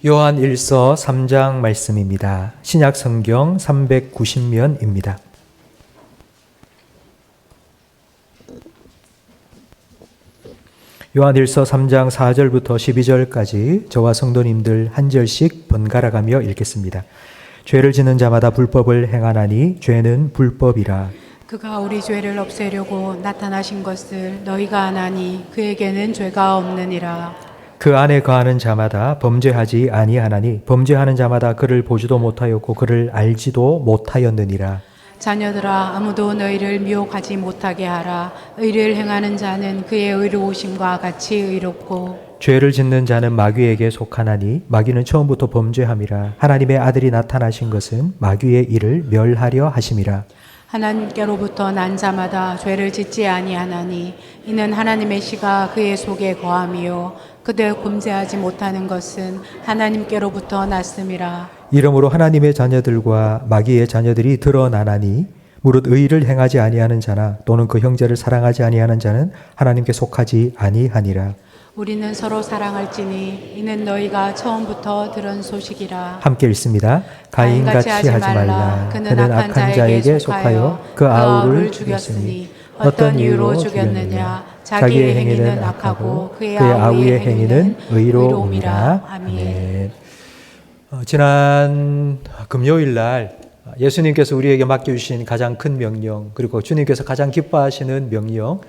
요한 1서 3장 말씀입니다. 신약 성경 390면입니다. 요한 1서 3장 4절부터 12절까지 저와 성도님들 한 절씩 번갈아 가며 읽겠습니다. 죄를 짓는 자마다 불법을 행하나니 죄는 불법이라. 그가 우리 죄를 없애려고 나타나신 것을 너희가 아나니 그에게는 죄가 없느니라. 그 안에 거하는 자마다 범죄하지 아니하나니 범죄하는 자마다 그를 보지도 못하였고 그를 알지도 못하였느니라. 자녀들아, 아무도 너희를 미혹하지 못하게 하라. 의를 행하는 자는 그의 의로우심과 같이 의롭고 죄를 짓는 자는 마귀에게 속하나니 마귀는 처음부터 범죄함이라. 하나님의 아들이 나타나신 것은 마귀의 일을 멸하려 하심이라. 하나님께로부터 난 자마다 죄를 짓지 아니하나니 이는 하나님의 씨가 그의 속에 거함이요 그대 범죄하지 못하는 것은 하나님께로부터 났음이라. 이러므로 하나님의 자녀들과 마귀의 자녀들이 드러나나니 무릇 의를 행하지 아니하는 자나 또는 그 형제를 사랑하지 아니하는 자는 하나님께 속하지 아니하니라. 우리는 서로 사랑할지니 이는 너희가 처음부터 들은 소식이라. 함께 읽습니다. 가인같이 하지 말라. 그는 악한 자에게 속하여 그 아우를 죽였으니 어떤 이유로 죽였느냐. 자기의 행위는 악하고 그의 아우의 행위는 의로움이라. 아멘. 지난 금요일 날 예수님께서 우리에게 맡겨주신 가장 큰 명령, 그리고 주님께서 가장 기뻐하시는 명령,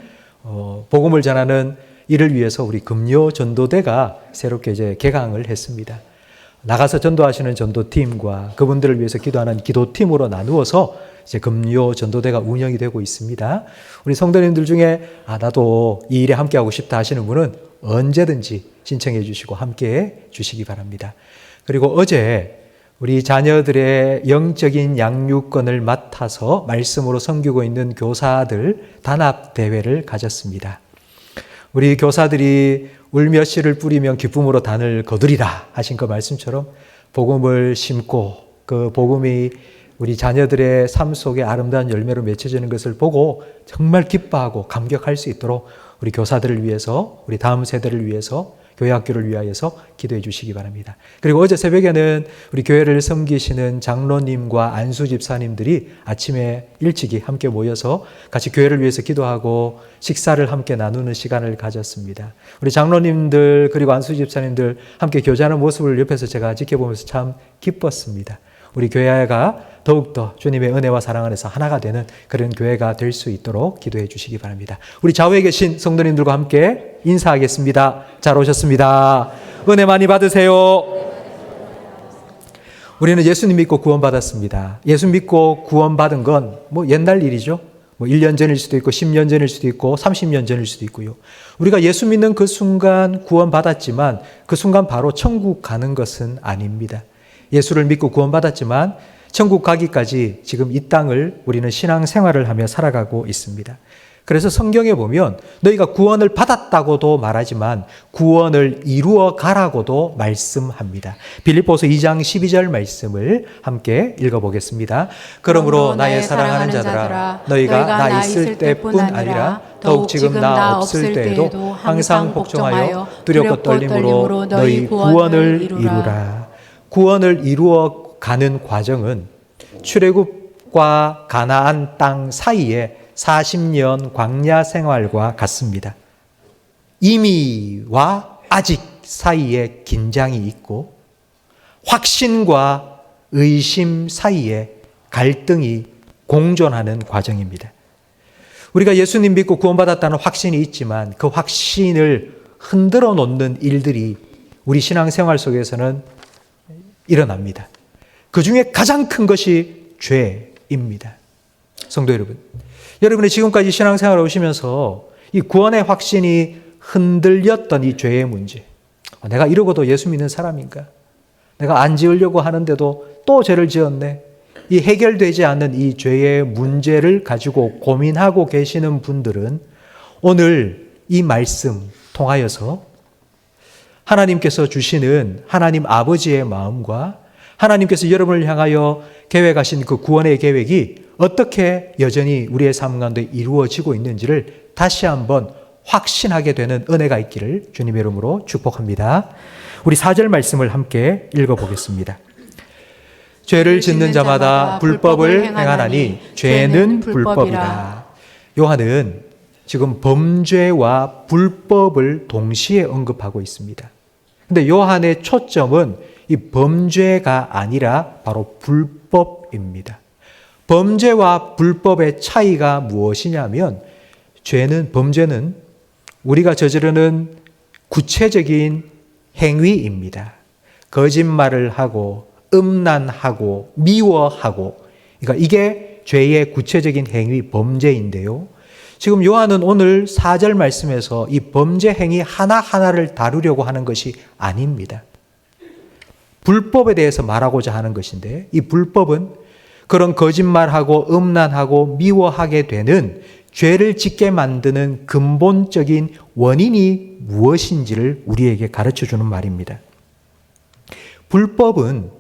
복음을 전하는 이를 위해서 우리 금요 전도대가 새롭게 이제 개강을 했습니다. 나가서 전도하시는 전도팀과 그분들을 위해서 기도하는 기도팀으로 나누어서 이제 금요 전도대가 운영이 되고 있습니다. 우리 성도님들 중에 나도 이 일에 함께하고 싶다 하시는 분은 언제든지 신청해 주시고 함께해 주시기 바랍니다. 그리고 어제 우리 자녀들의 영적인 양육권을 맡아서 말씀으로 섬기고 있는 교사들 단합대회를 가졌습니다. 우리 교사들이 울며 씨를 뿌리면 기쁨으로 단을 거두리라 하신 그 말씀처럼 복음을 심고 그 복음이 우리 자녀들의 삶 속에 아름다운 열매로 맺혀지는 것을 보고 정말 기뻐하고 감격할 수 있도록 우리 교사들을 위해서, 우리 다음 세대를 위해서, 교회 학교를 위하여서 기도해 주시기 바랍니다. 그리고 어제 새벽에는 우리 교회를 섬기시는 장로님과 안수 집사님들이 아침에 일찍이 함께 모여서 같이 교회를 위해서 기도하고 식사를 함께 나누는 시간을 가졌습니다. 우리 장로님들 그리고 안수 집사님들 함께 교제하는 모습을 옆에서 제가 지켜보면서 참 기뻤습니다. 우리 교회가 더욱더 주님의 은혜와 사랑 안에서 하나가 되는 그런 교회가 될 수 있도록 기도해 주시기 바랍니다. 우리 좌우에 계신 성도님들과 함께 인사하겠습니다. 잘 오셨습니다. 은혜 많이 받으세요. 우리는 예수님 믿고 구원받았습니다. 예수 믿고 구원받은 건 옛날 일이죠. 1년 전일 수도 있고 10년 전일 수도 있고 30년 전일 수도 있고요. 우리가 예수 믿는 그 순간 구원받았지만 그 순간 바로 천국 가는 것은 아닙니다. 예수를 믿고 구원받았지만 천국 가기까지 지금 이 땅을 우리는 신앙생활을 하며 살아가고 있습니다. 그래서 성경에 보면 너희가 구원을 받았다고도 말하지만 구원을 이루어 가라고도 말씀합니다. 빌립보서 2장 12절 말씀을 함께 읽어보겠습니다. 그러므로 나의 사랑하는 자들아 너희가 나 있을 때뿐 아니라 더욱 지금 나 없을 때에도 항상 복종하여 두렵고 떨림으로 너희 구원을 이루라. 구원을 이루어 가는 과정은 출애굽과 가나안 땅 사이에 40년 광야 생활과 같습니다. 이미와 아직 사이에 긴장이 있고 확신과 의심 사이에 갈등이 공존하는 과정입니다. 우리가 예수님 믿고 구원받았다는 확신이 있지만 그 확신을 흔들어 놓는 일들이 우리 신앙생활 속에서는 일어납니다. 그 중에 가장 큰 것이 죄입니다. 성도 여러분, 여러분이 지금까지 신앙생활을 오시면서 이 구원의 확신이 흔들렸던 이 죄의 문제, 내가 이러고도 예수 믿는 사람인가? 내가 안 지으려고 하는데도 또 죄를 지었네. 이 해결되지 않는 이 죄의 문제를 가지고 고민하고 계시는 분들은 오늘 이 말씀 통하여서 하나님께서 주시는 하나님 아버지의 마음과 하나님께서 여러분을 향하여 계획하신 그 구원의 계획이 어떻게 여전히 우리의 삶 가운데 이루어지고 있는지를 다시 한번 확신하게 되는 은혜가 있기를 주님의 이름으로 축복합니다. 우리 4절 말씀을 함께 읽어보겠습니다. 죄를 짓는 자마다 불법을 행하나니 죄는 불법이라. 요한은 지금 범죄와 불법을 동시에 언급하고 있습니다. 근데 요한의 초점은 이 범죄가 아니라 바로 불법입니다. 범죄와 불법의 차이가 무엇이냐면 범죄는 우리가 저지르는 구체적인 행위입니다. 거짓말을 하고 음란하고 미워하고, 그러니까 이게 죄의 구체적인 행위, 범죄인데요. 지금 요한은 오늘 4절 말씀에서 이 범죄 행위 하나하나를 다루려고 하는 것이 아닙니다. 불법에 대해서 말하고자 하는 것인데, 이 불법은 그런 거짓말하고 음란하고 미워하게 되는 죄를 짓게 만드는 근본적인 원인이 무엇인지를 우리에게 가르쳐주는 말입니다. 불법은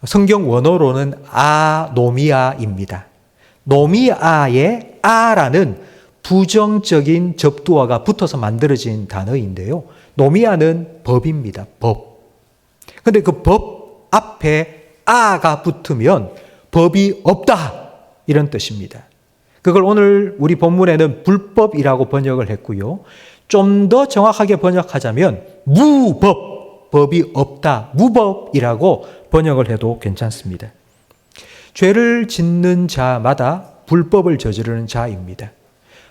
성경 원어로는 아노미아입니다. 노미아에 아라는 부정적인 접두어가 붙어서 만들어진 단어인데요. 노미아는 법입니다. 법. 그런데 그 법 앞에 아가 붙으면 법이 없다, 이런 뜻입니다. 그걸 오늘 우리 본문에는 불법이라고 번역을 했고요. 좀 더 정확하게 번역하자면 무법, 법이 없다, 무법이라고 번역을 해도 괜찮습니다. 죄를 짓는 자마다 불법을 저지르는 자입니다.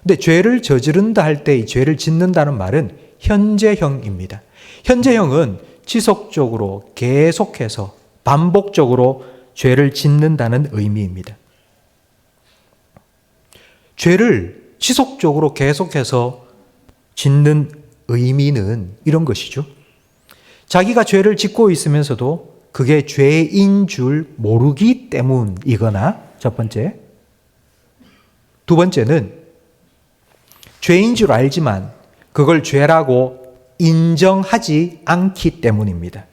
근데 죄를 저지른다 할 때 이 죄를 짓는다는 말은 현재형입니다. 현재형은 지속적으로 계속해서 반복적으로 죄를 짓는다는 의미입니다. 죄를 지속적으로 계속해서 짓는 의미는 이런 것이죠. 자기가 죄를 짓고 있으면서도 그게 죄인 줄 모르기 때문이거나, 첫 번째. 두 번째는 죄인 줄 알지만 그걸 죄라고 인정하지 않기 때문입니다.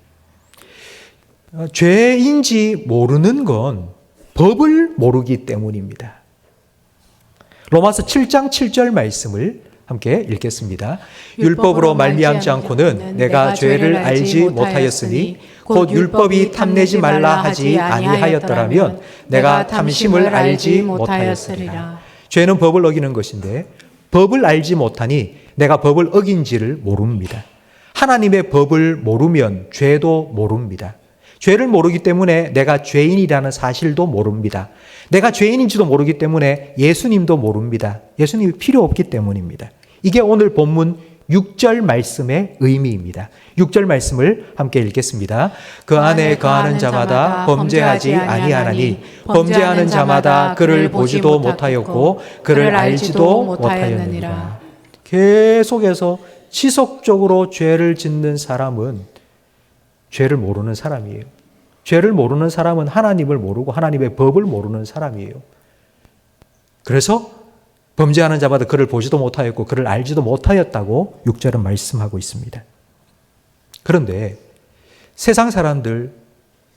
죄인지 모르는 건 법을 모르기 때문입니다. 로마서 7장 7절 말씀을 함께 읽겠습니다. 율법으로 말미암지 않고는 내가 죄를 알지 못하였으니 곧 율법이 탐내지 말라 하지 아니하였더라면 내가 탐심을 알지 못하였으리라. 죄는 법을 어기는 것인데 법을 알지 못하니 내가 법을 어긴지를 모릅니다. 하나님의 법을 모르면 죄도 모릅니다. 죄를 모르기 때문에 내가 죄인이라는 사실도 모릅니다. 내가 죄인인지도 모르기 때문에 예수님도 모릅니다. 예수님이 필요 없기 때문입니다. 이게 오늘 본문 6절 말씀의 의미입니다. 6절 말씀을 함께 읽겠습니다. 그 안에 거하는 자마다 범죄하지 아니하나니 범죄하는 자마다 그를 보지도 못하였고 그를 알지도 못하였느니라. 계속해서 지속적으로 죄를 짓는 사람은 죄를 모르는 사람이에요. 죄를 모르는 사람은 하나님을 모르고 하나님의 법을 모르는 사람이에요. 그래서 범죄하는 자마다 그를 보지도 못하였고 그를 알지도 못하였다고 6절은 말씀하고 있습니다. 그런데 세상 사람들,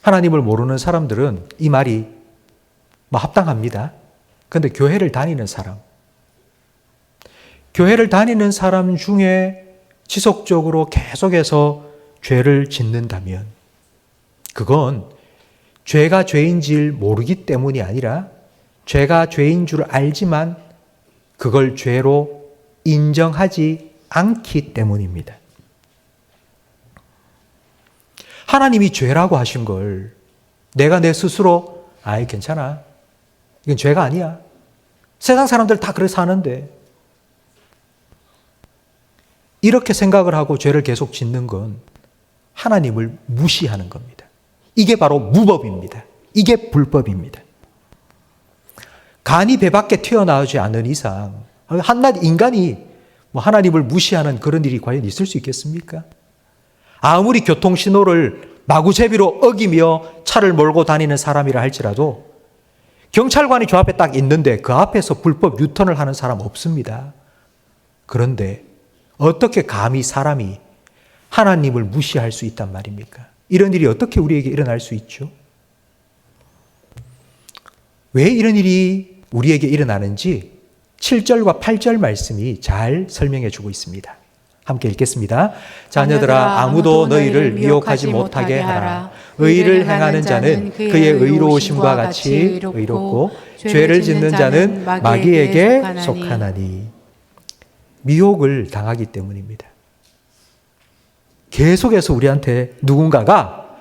하나님을 모르는 사람들은 이 말이 합당합니다. 그런데 교회를 다니는 사람 중에 지속적으로 계속해서 죄를 짓는다면 그건 죄가 죄인 줄 모르기 때문이 아니라 죄가 죄인 줄 알지만 그걸 죄로 인정하지 않기 때문입니다. 하나님이 죄라고 하신 걸 내가 내 스스로 괜찮아, 이건 죄가 아니야, 세상 사람들 다 그래서 사는데, 이렇게 생각을 하고 죄를 계속 짓는 건 하나님을 무시하는 겁니다. 이게 바로 무법입니다. 이게 불법입니다. 간이 배 밖에 튀어나오지 않는 이상 한낱 인간이 하나님을 무시하는 그런 일이 과연 있을 수 있겠습니까? 아무리 교통신호를 마구제비로 어기며 차를 몰고 다니는 사람이라 할지라도 경찰관이 저 앞에 딱 있는데 그 앞에서 불법 유턴을 하는 사람 없습니다. 그런데 어떻게 감히 사람이 하나님을 무시할 수 있단 말입니까? 이런 일이 어떻게 우리에게 일어날 수 있죠? 왜 이런 일이 우리에게 일어나는지 7절과 8절 말씀이 잘 설명해 주고 있습니다. 함께 읽겠습니다. 자녀들아 아무도 너희를 미혹하지 못하게 하라. 의를 행하는 자는 그의 의로우심과 같이 의롭고 죄를 짓는 자는 마귀에게 속하나니. 미혹을 당하기 때문입니다. 계속해서 우리한테 누군가가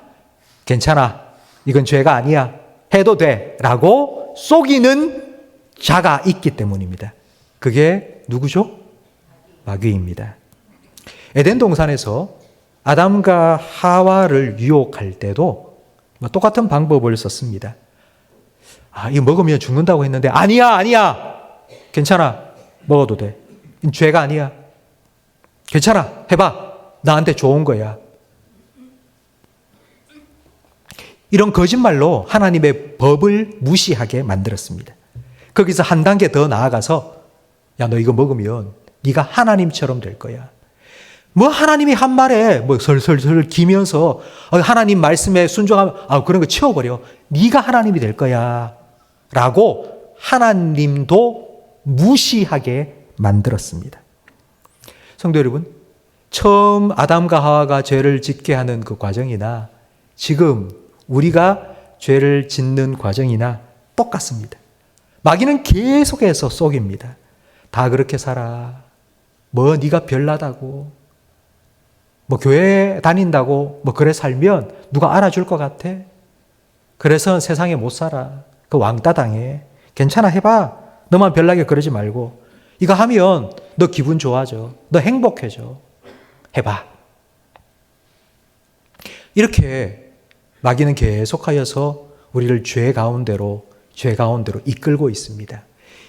괜찮아, 이건 죄가 아니야, 해도 돼 라고 속이는 자가 있기 때문입니다. 그게 누구죠? 마귀입니다. 에덴 동산에서 아담과 하와를 유혹할 때도 똑같은 방법을 썼습니다. 이거 먹으면 죽는다고 했는데 아니야, 괜찮아, 먹어도 돼, 죄가 아니야, 괜찮아, 해봐, 나한테 좋은 거야. 이런 거짓말로 하나님의 법을 무시하게 만들었습니다. 거기서 한 단계 더 나아가서 야, 너 이거 먹으면 네가 하나님처럼 될 거야. 하나님이 한 말에 설설설 기면서 하나님 말씀에 순종하면 그런 거 치워버려. 네가 하나님이 될 거야 라고 하나님도 무시하게 만들었습니다. 성도 여러분, 처음 아담과 하와가 죄를 짓게 하는 그 과정이나 지금 우리가 죄를 짓는 과정이나 똑같습니다. 마귀는 계속해서 속입니다. 다 그렇게 살아. 네가 별나다고. 교회 다닌다고 그래 살면 누가 알아줄 것 같아? 그래서 세상에 못 살아. 그 왕따 당해. 괜찮아, 해봐. 너만 별나게 그러지 말고. 이거 하면 너 기분 좋아져. 너 행복해져. 해봐. 이렇게 마귀는 계속하여서 우리를 죄 가운데로 이끌고 있습니다.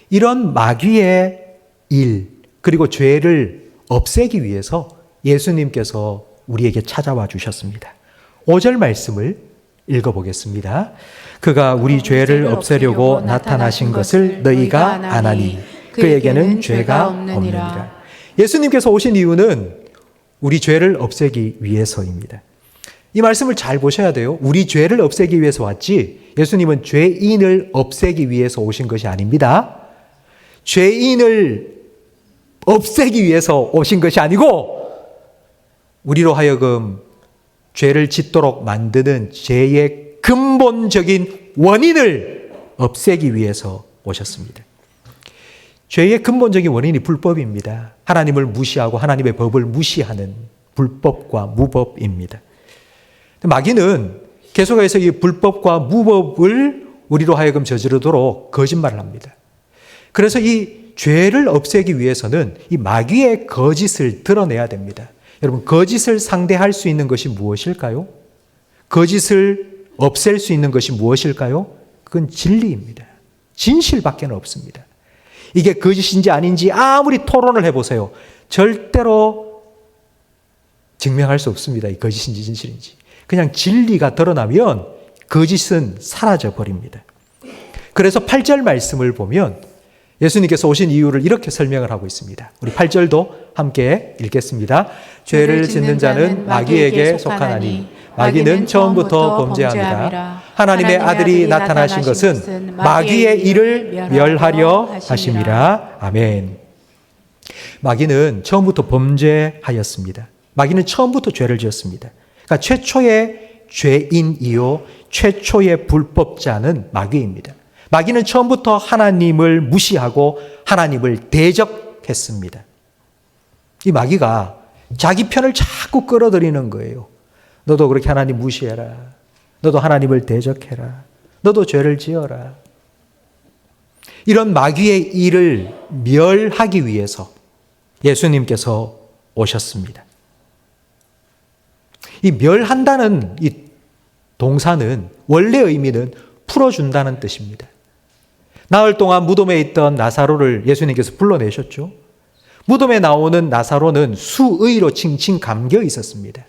이런 마귀의 일, 그리고 죄를 없애기 위해서 예수님께서 우리에게 찾아와 주셨습니다. 5절 말씀을 읽어보겠습니다. 그가 우리 죄를 없애려고 나타나신 것을 너희가 아나니 그에게는 죄가 없느니라. 예수님께서 오신 이유는 우리 죄를 없애기 위해서입니다. 이 말씀을 잘 보셔야 돼요. 우리 죄를 없애기 위해서 왔지 예수님은 죄인을 없애기 위해서 오신 것이 아닙니다. 죄인을 없애기 위해서 오신 것이 아니고 우리로 하여금 죄를 짓도록 만드는 죄의 근본적인 원인을 없애기 위해서 오셨습니다. 죄의 근본적인 원인이 불법입니다. 하나님을 무시하고 하나님의 법을 무시하는 불법과 무법입니다. 마귀는 계속해서 이 불법과 무법을 우리로 하여금 저지르도록 거짓말을 합니다. 그래서 이 죄를 없애기 위해서는 이 마귀의 거짓을 드러내야 됩니다. 여러분, 거짓을 상대할 수 있는 것이 무엇일까요? 거짓을 없앨 수 있는 것이 무엇일까요? 그건 진리입니다. 진실밖에 없습니다. 이게 거짓인지 아닌지 아무리 토론을 해보세요. 절대로 증명할 수 없습니다. 이 거짓인지 진실인지. 그냥 진리가 드러나면 거짓은 사라져 버립니다. 그래서 8절 말씀을 보면 예수님께서 오신 이유를 이렇게 설명을 하고 있습니다. 우리 8절도 함께 읽겠습니다. 죄를 짓는 자는 마귀에게 속하나니 마귀는 처음부터 범죄합니다. 하나님의 아들이 나타나신 것은 마귀의 일을 멸하려 하심이라. 아멘. 마귀는 처음부터 범죄하였습니다. 마귀는 처음부터 죄를 지었습니다. 그러니까 최초의 죄인이요 최초의 불법자는 마귀입니다. 마귀는 처음부터 하나님을 무시하고 하나님을 대적했습니다. 이 마귀가 자기 편을 자꾸 끌어들이는 거예요. 너도 그렇게 하나님 무시해라. 너도 하나님을 대적해라. 너도 죄를 지어라. 이런 마귀의 일을 멸하기 위해서 예수님께서 오셨습니다. 이 멸한다는 이 동사는 원래 의미는 풀어준다는 뜻입니다. 나흘 동안 무덤에 있던 나사로를 예수님께서 불러내셨죠. 무덤에 나오는 나사로는 수의로 칭칭 감겨 있었습니다.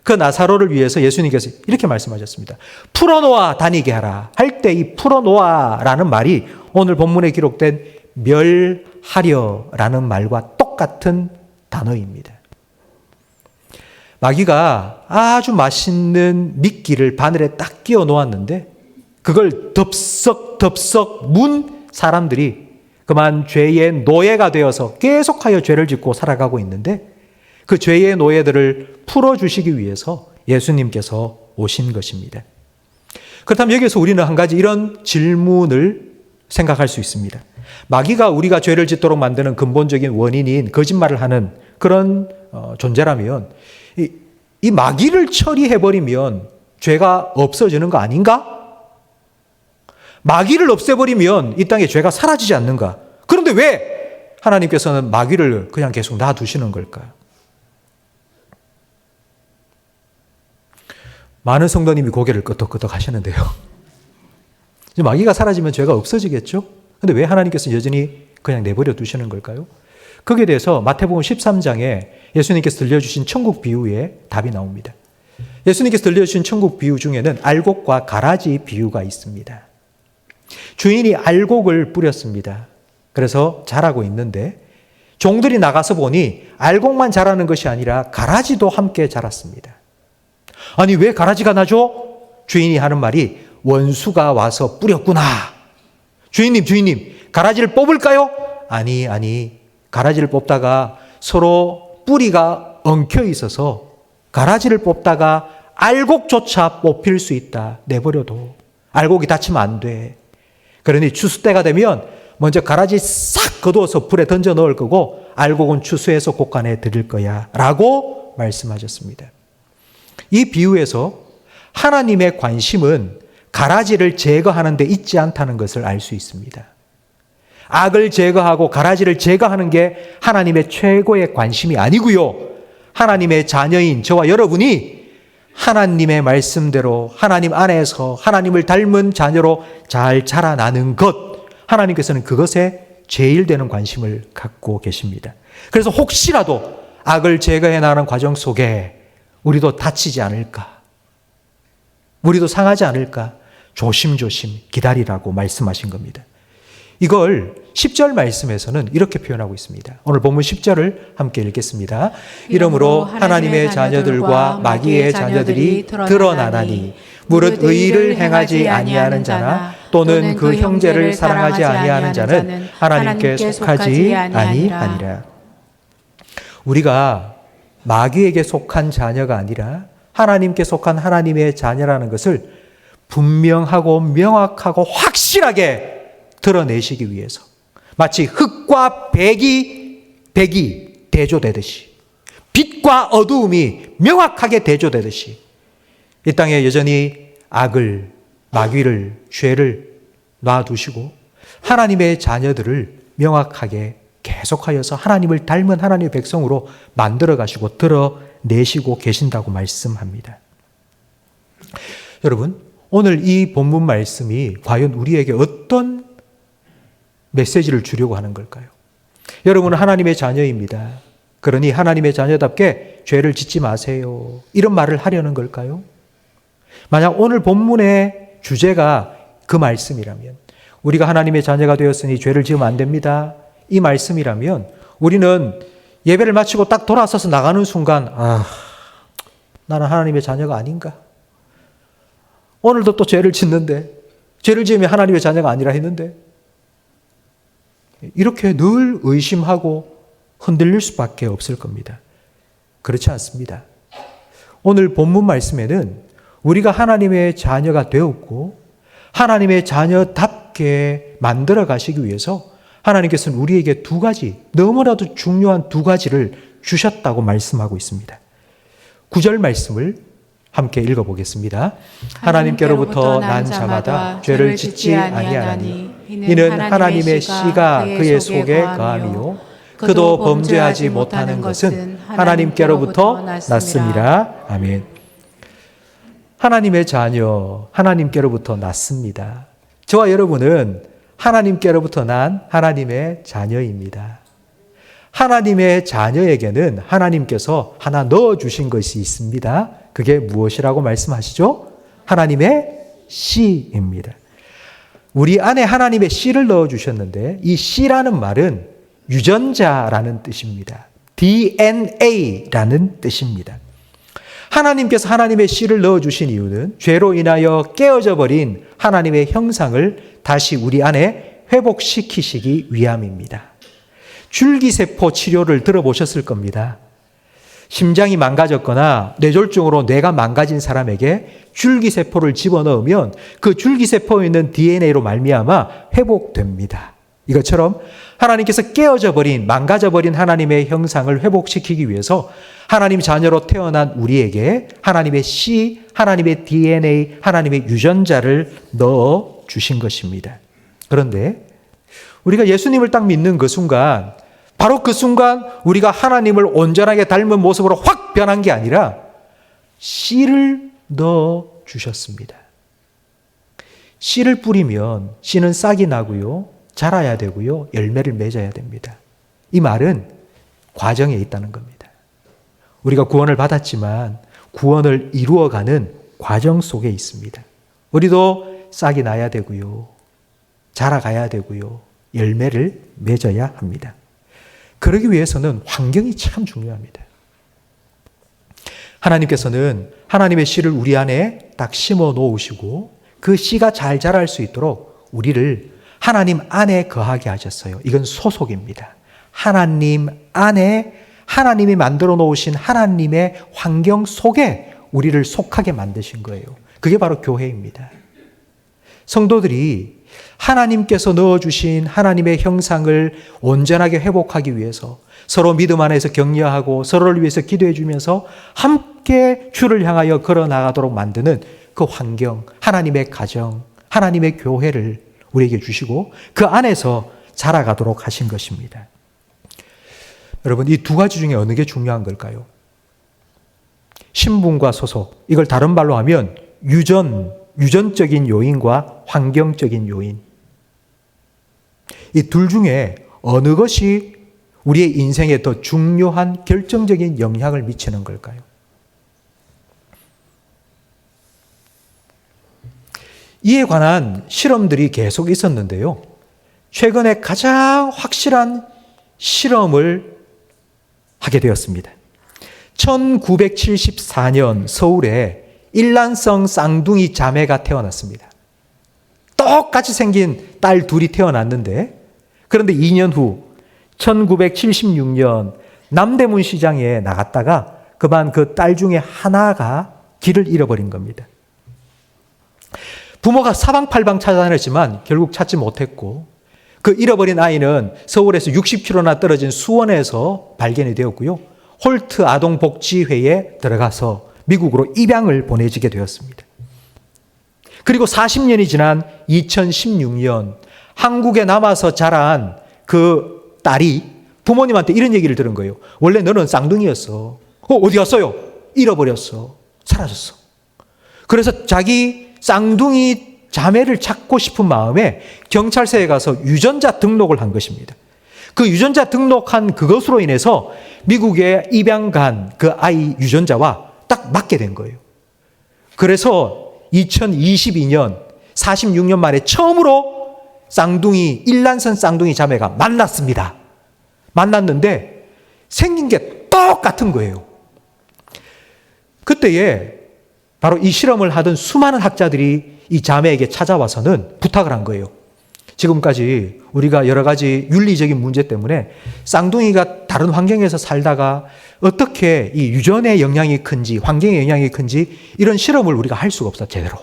그 나사로를 위해서 예수님께서 이렇게 말씀하셨습니다. 풀어놓아 다니게 하라. 할 때 이 풀어놓아라는 말이 오늘 본문에 기록된 멸하려라는 말과 똑같은 단어입니다. 마귀가 아주 맛있는 미끼를 바늘에 딱 끼워 놓았는데 그걸 덥석덥석 문 사람들이 그만 죄의 노예가 되어서 계속하여 죄를 짓고 살아가고 있는데 그 죄의 노예들을 풀어주시기 위해서 예수님께서 오신 것입니다. 그렇다면 여기서 우리는 한 가지 이런 질문을 생각할 수 있습니다. 마귀가 우리가 죄를 짓도록 만드는 근본적인 원인인 거짓말을 하는 그런 존재라면 이 마귀를 처리해버리면 죄가 없어지는 거 아닌가? 마귀를 없애버리면 이 땅에 죄가 사라지지 않는가? 그런데 왜 하나님께서는 마귀를 그냥 계속 놔두시는 걸까요? 많은 성도님이 고개를 끄덕끄덕 하시는데요. 마귀가 사라지면 죄가 없어지겠죠? 근데 왜 하나님께서 여전히 그냥 내버려 두시는 걸까요? 거기에 대해서 마태복음 13장에 예수님께서 들려주신 천국 비유에 답이 나옵니다. 예수님께서 들려주신 천국 비유 중에는 알곡과 가라지 비유가 있습니다. 주인이 알곡을 뿌렸습니다. 그래서 자라고 있는데 종들이 나가서 보니 알곡만 자라는 것이 아니라 가라지도 함께 자랐습니다. 아니 왜 가라지가 나죠? 주인이 하는 말이 원수가 와서 뿌렸구나. 주인님 가라지를 뽑을까요? 아니 가라지를 뽑다가 서로 뿌리가 엉켜 있어서 가라지를 뽑다가 알곡조차 뽑힐 수 있다. 내버려둬. 알곡이 다치면 안 돼. 그러니 추수 때가 되면 먼저 가라지 싹 거두어서 불에 던져 넣을 거고 알곡은 추수해서 곡간에 들일 거야 라고 말씀하셨습니다. 이 비유에서 하나님의 관심은 가라지를 제거하는 데 있지 않다는 것을 알 수 있습니다. 악을 제거하고 가라지를 제거하는 게 하나님의 최고의 관심이 아니고요. 하나님의 자녀인 저와 여러분이 하나님의 말씀대로 하나님 안에서 하나님을 닮은 자녀로 잘 자라나는 것, 하나님께서는 그것에 제일 되는 관심을 갖고 계십니다. 그래서 혹시라도 악을 제거해 나가는 과정 속에 우리도 다치지 않을까, 우리도 상하지 않을까 조심조심 기다리라고 말씀하신 겁니다. 이걸 10절 말씀에서는 이렇게 표현하고 있습니다. 오늘 본문 10절을 함께 읽겠습니다. 이러므로 하나님의 자녀들과 마귀의 자녀들이 드러나나니 무릇 의를 행하지 아니하는 자나 또는 그 형제를 사랑하지 아니하는 자는 하나님께 속하지 아니하니라. 우리가 마귀에게 속한 자녀가 아니라 하나님께 속한 하나님의 자녀라는 것을 분명하고 명확하고 확실하게 드러내시기 위해서 마치 흙과 백이 대조되듯이 빛과 어두움이 명확하게 대조되듯이 이 땅에 여전히 악을, 마귀를, 죄를 놔두시고 하나님의 자녀들을 명확하게 계속하여서 하나님을 닮은 하나님의 백성으로 만들어 가시고 드러내시고 계신다고 말씀합니다. 여러분, 오늘 이 본문 말씀이 과연 우리에게 어떤 메시지를 주려고 하는 걸까요? 여러분은 하나님의 자녀입니다. 그러니 하나님의 자녀답게 죄를 짓지 마세요. 이런 말을 하려는 걸까요? 만약 오늘 본문의 주제가 그 말씀이라면, 우리가 하나님의 자녀가 되었으니 죄를 지으면 안 됩니다. 이 말씀이라면 우리는 예배를 마치고 딱 돌아서서 나가는 순간 나는 하나님의 자녀가 아닌가? 오늘도 또 죄를 짓는데, 죄를 지으면 하나님의 자녀가 아니라 했는데, 이렇게 늘 의심하고 흔들릴 수밖에 없을 겁니다. 그렇지 않습니다. 오늘 본문 말씀에는 우리가 하나님의 자녀가 되었고 하나님의 자녀답게 만들어 가시기 위해서 하나님께서는 우리에게 두 가지, 너무나도 중요한 두 가지를 주셨다고 말씀하고 있습니다. 9절 말씀을 함께 읽어보겠습니다. 하나님께로부터 난 자마다 죄를 짓지 아니하나니 이는 하나님의 씨가 그의 속에 거함이요 그도 범죄하지 못하는 것은 하나님께로부터 났음이라. 아멘. 하나님의 자녀, 하나님께로부터 났습니다. 저와 여러분은 하나님께로부터 난 하나님의 자녀입니다. 하나님의 자녀에게는 하나님께서 하나 넣어주신 것이 있습니다. 그게 무엇이라고 말씀하시죠? 하나님의 씨입니다. 우리 안에 하나님의 씨를 넣어주셨는데 이 씨라는 말은 유전자라는 뜻입니다. DNA라는 뜻입니다. 하나님께서 하나님의 씨를 넣어주신 이유는 죄로 인하여 깨어져 버린 하나님의 형상을 다시 우리 안에 회복시키시기 위함입니다. 줄기세포 치료를 들어보셨을 겁니다. 심장이 망가졌거나 뇌졸중으로 뇌가 망가진 사람에게 줄기세포를 집어넣으면 그 줄기세포에 있는 DNA로 말미암아 회복됩니다. 이것처럼 하나님께서 깨어져 버린, 망가져 버린 하나님의 형상을 회복시키기 위해서 하나님 자녀로 태어난 우리에게 하나님의 씨, 하나님의 DNA, 하나님의 유전자를 넣어 주신 것입니다. 그런데 우리가 예수님을 딱 믿는 그 순간, 바로 그 순간 우리가 하나님을 온전하게 닮은 모습으로 확 변한 게 아니라 씨를 넣어 주셨습니다. 씨를 뿌리면 씨는 싹이 나고요, 자라야 되고요, 열매를 맺어야 됩니다. 이 말은 과정에 있다는 겁니다. 우리가 구원을 받았지만 구원을 이루어가는 과정 속에 있습니다. 우리도 싹이 나야 되고요, 자라가야 되고요, 열매를 맺어야 합니다. 그러기 위해서는 환경이 참 중요합니다. 하나님께서는 하나님의 씨를 우리 안에 딱 심어 놓으시고 그 씨가 잘 자랄 수 있도록 우리를 하나님 안에 거하게 하셨어요. 이건 소속입니다. 하나님 안에 하나님이 만들어 놓으신 하나님의 환경 속에 우리를 속하게 만드신 거예요. 그게 바로 교회입니다. 성도들이 하나님께서 넣어주신 하나님의 형상을 온전하게 회복하기 위해서 서로 믿음 안에서 격려하고 서로를 위해서 기도해 주면서 함께 주를 향하여 걸어나가도록 만드는 그 환경, 하나님의 가정, 하나님의 교회를 우리에게 주시고 그 안에서 자라가도록 하신 것입니다. 여러분, 이 두 가지 중에 어느 게 중요한 걸까요? 신분과 소속, 이걸 다른 말로 하면 유전적인 요인과 환경적인 요인. 이 둘 중에 어느 것이 우리의 인생에 더 중요한 결정적인 영향을 미치는 걸까요? 이에 관한 실험들이 계속 있었는데요. 최근에 가장 확실한 실험을 하게 되었습니다. 1974년 서울에 일란성 쌍둥이 자매가 태어났습니다. 똑같이 생긴 딸 둘이 태어났는데, 그런데 2년 후 1976년 남대문 시장에 나갔다가 그만 그 딸 중에 하나가 길을 잃어버린 겁니다. 부모가 사방팔방 찾아다녔지만 결국 찾지 못했고, 그 잃어버린 아이는 서울에서 60km나 떨어진 수원에서 발견이 되었고요. 홀트 아동복지회에 들어가서 미국으로 입양을 보내지게 되었습니다. 그리고 40년이 지난 2016년 한국에 남아서 자란 그 딸이 부모님한테 이런 얘기를 들은 거예요. 원래 너는 쌍둥이였어. 어디 갔어요? 잃어버렸어. 사라졌어. 그래서 자기 쌍둥이 자매를 찾고 싶은 마음에 경찰서에 가서 유전자 등록을 한 것입니다. 그 유전자 등록한 그것으로 인해서 미국에 입양 간 그 아이 유전자와 딱 맞게 된 거예요. 그래서 2022년 46년 만에 처음으로 일란성 쌍둥이 자매가 만났습니다. 만났는데 생긴 게 똑같은 거예요. 그때에 바로 이 실험을 하던 수많은 학자들이 이 자매에게 찾아와서는 부탁을 한 거예요. 지금까지 우리가 여러 가지 윤리적인 문제 때문에 쌍둥이가 다른 환경에서 살다가 어떻게 이 유전의 영향이 큰지, 환경의 영향이 큰지 이런 실험을 우리가 할 수가 없어, 제대로.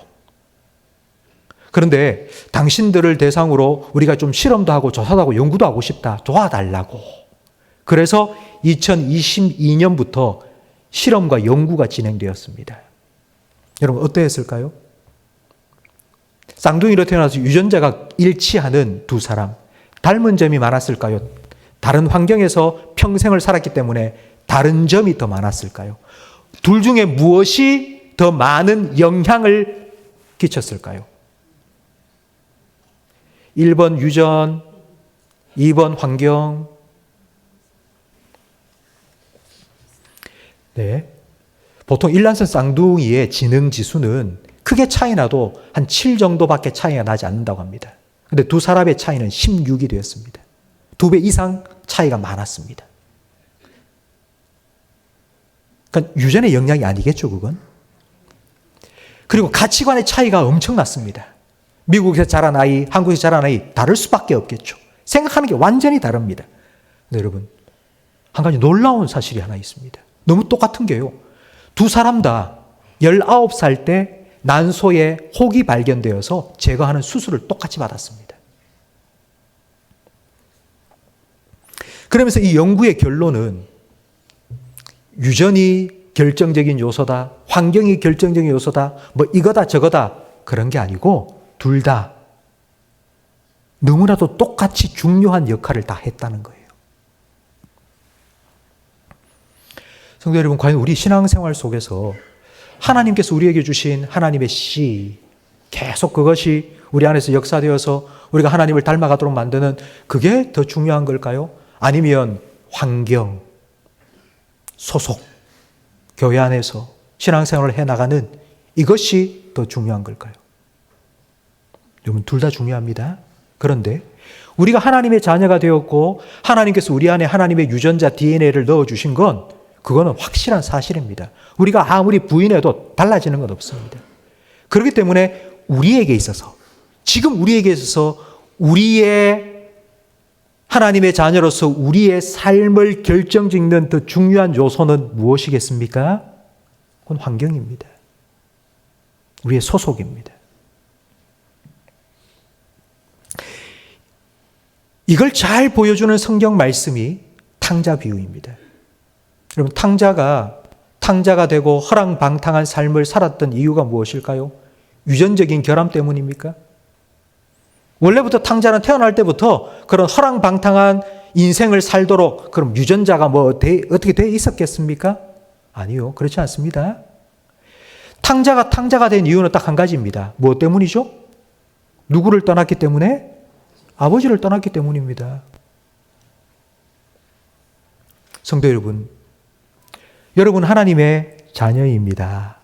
그런데 당신들을 대상으로 우리가 좀 실험도 하고 조사도 하고 연구도 하고 싶다. 도와달라고. 그래서 2022년부터 실험과 연구가 진행되었습니다. 여러분, 어떠했을까요? 쌍둥이로 태어나서 유전자가 일치하는 두 사람, 닮은 점이 많았을까요? 다른 환경에서 평생을 살았기 때문에 다른 점이 더 많았을까요? 둘 중에 무엇이 더 많은 영향을 끼쳤을까요? 1번 유전, 2번 환경. 네. 보통 일란성 쌍둥이의 지능 지수는 크게 차이 나도 한 7 정도밖에 차이가 나지 않는다고 합니다. 근데 두 사람의 차이는 16이 되었습니다. 2배 이상 차이가 많았습니다. 그러니까 유전의 영향이 아니겠죠, 그건? 그리고 가치관의 차이가 엄청났습니다. 미국에서 자란 아이, 한국에서 자란 아이 다를 수밖에 없겠죠. 생각하는 게 완전히 다릅니다. 근데 여러분, 한 가지 놀라운 사실이 하나 있습니다. 너무 똑같은 게요. 두 사람 다 19살 때 난소에 혹이 발견되어서 제거하는 수술을 똑같이 받았습니다. 그러면서 이 연구의 결론은 유전이 결정적인 요소다, 환경이 결정적인 요소다, 뭐 이거다 저거다 그런 게 아니고 둘 다 너무나도 똑같이 중요한 역할을 다 했다는 거예요. 성도 여러분, 과연 우리 신앙생활 속에서 하나님께서 우리에게 주신 하나님의 씨, 계속 그것이 우리 안에서 역사되어서 우리가 하나님을 닮아가도록 만드는 그게 더 중요한 걸까요? 아니면 환경, 소속, 교회 안에서 신앙생활을 해나가는 이것이 더 중요한 걸까요? 여러분, 둘 다 중요합니다. 그런데 우리가 하나님의 자녀가 되었고 하나님께서 우리 안에 하나님의 유전자 DNA를 넣어주신 건 그거는 확실한 사실입니다. 우리가 아무리 부인해도 달라지는 건 없습니다. 그렇기 때문에 우리에게 있어서, 지금 우리에게 있어서 우리의 하나님의 자녀로서 우리의 삶을 결정짓는 더 중요한 요소는 무엇이겠습니까? 그건 환경입니다. 우리의 소속입니다. 이걸 잘 보여주는 성경 말씀이 탕자 비유입니다. 여러분, 탕자가 되고 허랑방탕한 삶을 살았던 이유가 무엇일까요? 유전적인 결함 때문입니까? 원래부터 탕자는 태어날 때부터 그런 허랑방탕한 인생을 살도록 그럼 유전자가 어떻게 돼 있었겠습니까? 아니요, 그렇지 않습니다. 탕자가 된 이유는 딱 한 가지입니다. 무엇 때문이죠? 누구를 떠났기 때문에? 아버지를 떠났기 때문입니다. 성도 여러분, 여러분 하나님의 자녀입니다.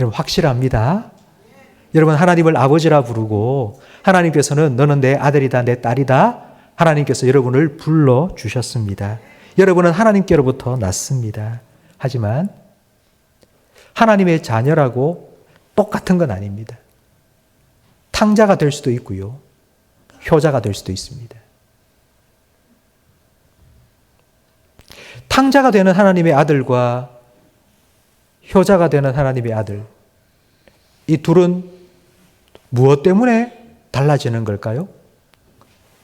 여러분 확실합니다. 여러분 하나님을 아버지라 부르고 하나님께서는 너는 내 아들이다, 내 딸이다. 하나님께서 여러분을 불러주셨습니다. 여러분은 하나님께로부터 났습니다. 하지만 하나님의 자녀라고 똑같은 건 아닙니다. 탕자가 될 수도 있고요. 효자가 될 수도 있습니다. 탕자가 되는 하나님의 아들과 효자가 되는 하나님의 아들, 이 둘은 무엇 때문에 달라지는 걸까요?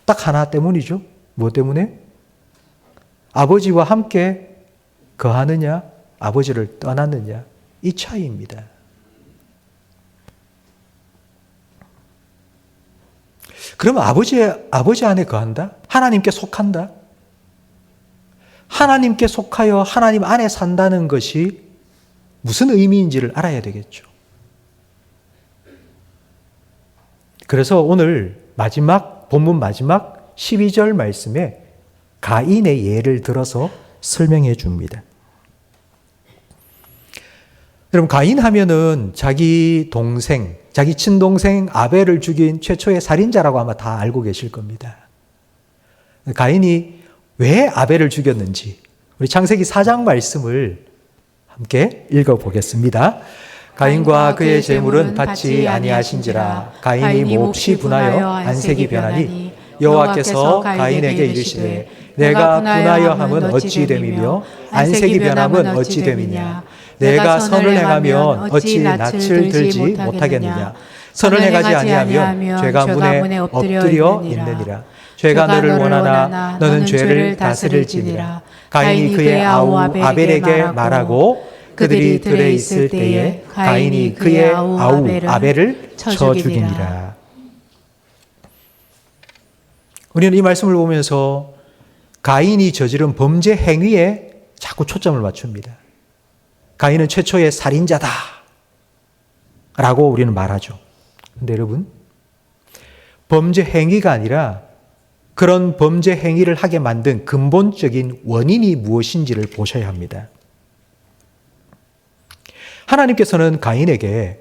딱 하나 때문이죠. 무엇 때문에? 아버지와 함께 거하느냐, 아버지를 떠났느냐, 이 차이입니다. 그러면 아버지 안에 거한다? 하나님께 속한다? 하나님께 속하여 하나님 안에 산다는 것이 무슨 의미인지를 알아야 되겠죠. 그래서 오늘 본문 마지막 12절 말씀에 가인의 예를 들어서 설명해 줍니다. 여러분, 가인 하면은 자기 친동생 아벨을 죽인 최초의 살인자라고 아마 다 알고 계실 겁니다. 가인이 왜 아벨을 죽였는지 우리 창세기 4장 말씀을 함께 읽어보겠습니다. 가인과 그의 재물은 받지 아니하신지라. 가인이 몹시 분하여 안색이 변하니 여호와께서 가인에게 이르시되 내가 분하여 함은 어찌 됨이며 안색이 변함은 어찌 됨이냐. 내가 선을 행하면 어찌 낯을 들지 못하겠느냐. 선을 행하지 아니하면 죄가 문에 엎드려 있느니라. 죄가 너를 원하나 너는 죄를 다스릴지니라. 가인이 그의 아우 아벨에게 말하고 그들이 들에 있을 때에 가인이 그의 아우 아벨을 쳐 죽이니라. 우리는 이 말씀을 보면서 가인이 저지른 범죄 행위에 자꾸 초점을 맞춥니다. 가인은 최초의 살인자다 라고 우리는 말하죠. 그런데 여러분, 범죄 행위가 아니라 그런 범죄 행위를 하게 만든 근본적인 원인이 무엇인지를 보셔야 합니다. 하나님께서는 가인에게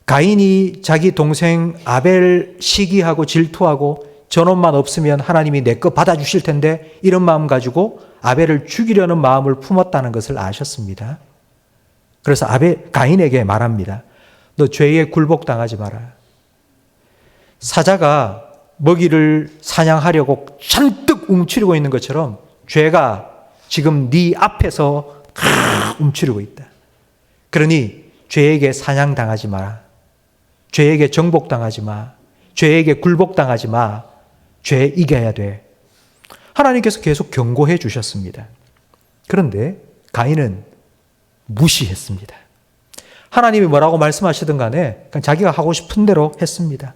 가인이 자기 동생 아벨 시기하고 질투하고 저놈만 없으면 하나님이 내 거 받아주실 텐데 이런 마음 가지고 아벨을 죽이려는 마음을 품었다는 것을 아셨습니다. 그래서 가인에게 말합니다. 너 죄에 굴복당하지 마라. 사자가 먹이를 사냥하려고 잔뜩 움츠리고 있는 것처럼 죄가 지금 네 앞에서 움츠리고 있다. 그러니 죄에게 사냥당하지 마. 죄에게 정복당하지 마. 죄에게 굴복당하지 마. 죄 이겨야 돼. 하나님께서 계속 경고해 주셨습니다. 그런데 가인은 무시했습니다. 하나님이 뭐라고 말씀하시든 간에 그냥 자기가 하고 싶은 대로 했습니다.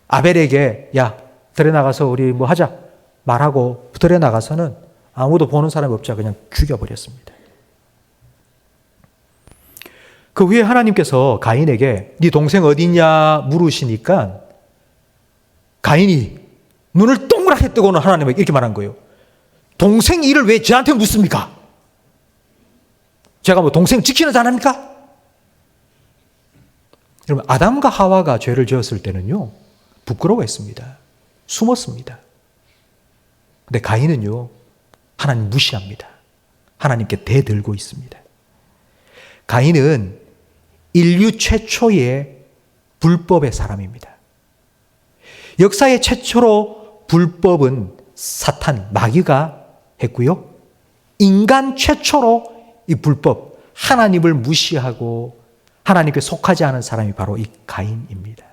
아벨에게 야, 들에 나가서 우리 뭐 하자 말하고 들에 나가서는 아무도 보는 사람이 없자 그냥 죽여버렸습니다. 그 후에 하나님께서 가인에게 네 동생 어디 있냐 물으시니까 가인이 눈을 동그랗게 뜨고는 하나님에게 이렇게 말한 거예요. 동생 일을 왜 저한테 묻습니까? 제가 뭐 동생 지키는 사람입니까? 여러분, 아담과 하와가 죄를 지었을 때는요, 부끄러워했습니다. 숨었습니다. 근데 가인은요, 하나님 무시합니다. 하나님께 대들고 있습니다. 가인은 인류 최초의 불법의 사람입니다. 역사의 최초로 불법은 사탄, 마귀가 했고요. 인간 최초로 이 불법, 하나님을 무시하고 하나님께 속하지 않은 사람이 바로 이 가인입니다.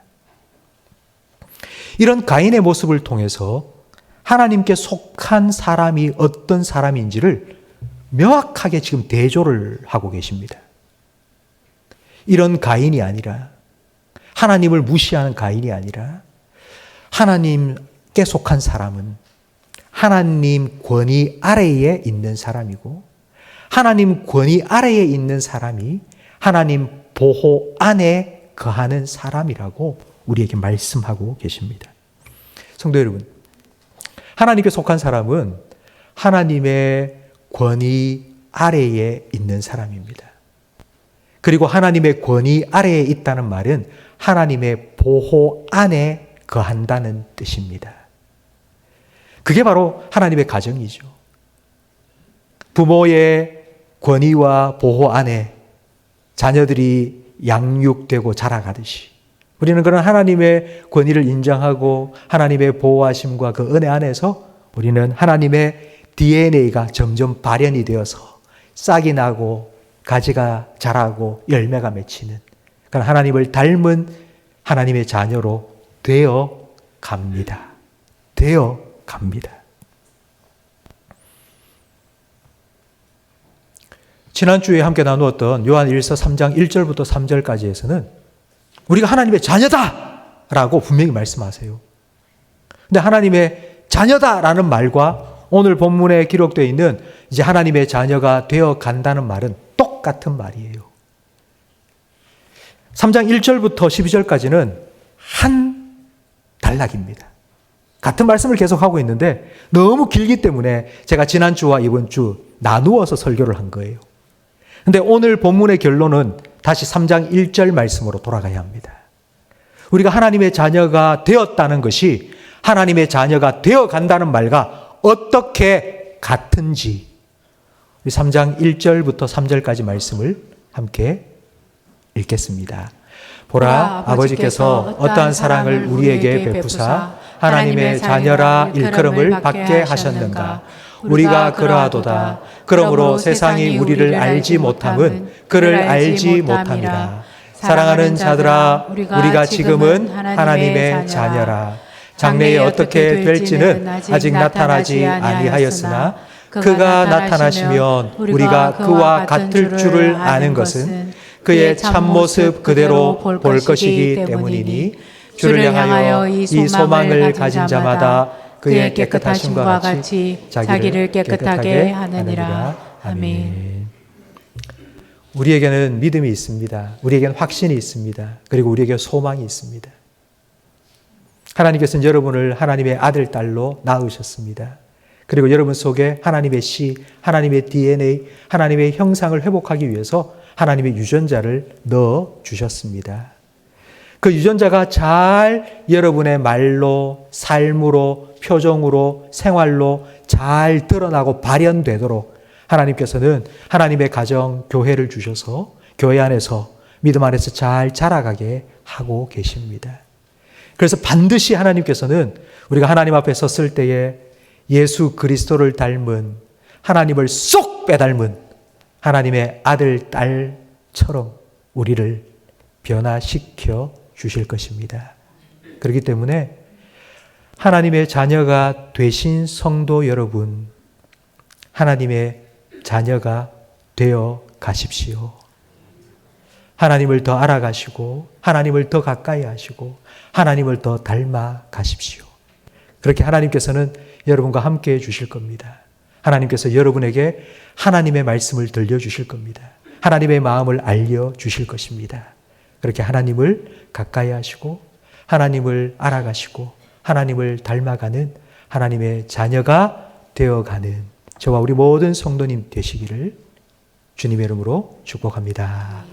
이런 가인의 모습을 통해서 하나님께 속한 사람이 어떤 사람인지를 명확하게 지금 대조를 하고 계십니다. 이런 가인이 아니라, 하나님을 무시하는 가인이 아니라 하나님께 속한 사람은 하나님 권위 아래에 있는 사람이고, 하나님 권위 아래에 있는 사람이 하나님 보호 안에 거하는 사람이라고 우리에게 말씀하고 계십니다. 성도 여러분, 하나님께 속한 사람은 하나님의 권위 아래에 있는 사람입니다. 그리고 하나님의 권위 아래에 있다는 말은 하나님의 보호 안에 거한다는 뜻입니다. 그게 바로 하나님의 가정이죠. 부모의 권위와 보호 안에 자녀들이 양육되고 자라가듯이 우리는 그런 하나님의 권위를 인정하고 하나님의 보호하심과 그 은혜 안에서 우리는 하나님의 DNA가 점점 발현이 되어서 싹이 나고 가지가 자라고 열매가 맺히는 그런 하나님을 닮은 하나님의 자녀로 되어 갑니다. 되어 갑니다. 지난주에 함께 나누었던 요한 1서 3장 1절부터 3절까지에서는 우리가 하나님의 자녀다라고 분명히 말씀하세요. 근데 하나님의 자녀다라는 말과 오늘 본문에 기록되어 있는 이제 하나님의 자녀가 되어 간다는 말은 똑같은 말이에요. 3장 1절부터 12절까지는 한 단락입니다. 같은 말씀을 계속하고 있는데 너무 길기 때문에 제가 지난주와 이번 주 나누어서 설교를 한 거예요. 근데 오늘 본문의 결론은 다시 3장 1절 말씀으로 돌아가야 합니다. 우리가 하나님의 자녀가 되었다는 것이 하나님의 자녀가 되어 간다는 말과 어떻게 같은지 우리 3장 1절부터 3절까지 말씀을 함께 읽겠습니다. 보라, 아버지께서 어떠한 사랑을 우리에게 베푸사 하나님의 자녀라 일컬음을 받게 하셨는가. 우리가 그러하도다. 그러므로 세상이 우리를 알지 못함은 그를 알지 못함이라. 사랑하는 자들아, 우리가 지금은 하나님의 자녀라. 장래에 어떻게 될지는 아직 나타나지 아니하였으나 그가 나타나시면 우리가 그와 같을 줄을 아는 것은 그의 참모습 그대로 볼 것이기 때문이니 주를 향하여 이 소망을 가진 자마다 그의 깨끗하심과 같이 자기를 깨끗하게 하느니라. 아멘. 우리에게는 믿음이 있습니다. 우리에게는 확신이 있습니다. 그리고 우리에게 소망이 있습니다. 하나님께서는 여러분을 하나님의 아들, 딸로 낳으셨습니다. 그리고 여러분 속에 하나님의 씨, 하나님의 DNA, 하나님의 형상을 회복하기 위해서 하나님의 유전자를 넣어 주셨습니다. 그 유전자가 잘 여러분의 말로, 삶으로, 표정으로, 생활로 잘 드러나고 발현되도록 하나님께서는 하나님의 가정, 교회를 주셔서 교회 안에서 믿음 안에서 잘 자라가게 하고 계십니다. 그래서 반드시 하나님께서는 우리가 하나님 앞에 섰을 때에 예수 그리스도를 닮은, 하나님을 쏙 빼닮은 하나님의 아들, 딸처럼 우리를 변화시켜 주실 것입니다. 그렇기 때문에 하나님의 자녀가 되신 성도 여러분, 하나님의 자녀가 되어 가십시오. 하나님을 더 알아가시고 하나님을 더 가까이 하시고 하나님을 더 닮아 가십시오. 그렇게 하나님께서는 여러분과 함께 해 주실 겁니다. 하나님께서 여러분에게 하나님의 말씀을 들려주실 겁니다. 하나님의 마음을 알려주실 것입니다. 그렇게 하나님을 가까이 하시고 하나님을 알아가시고 하나님을 닮아가는 하나님의 자녀가 되어가는 저와 우리 모든 성도님 되시기를 주님의 이름으로 축복합니다.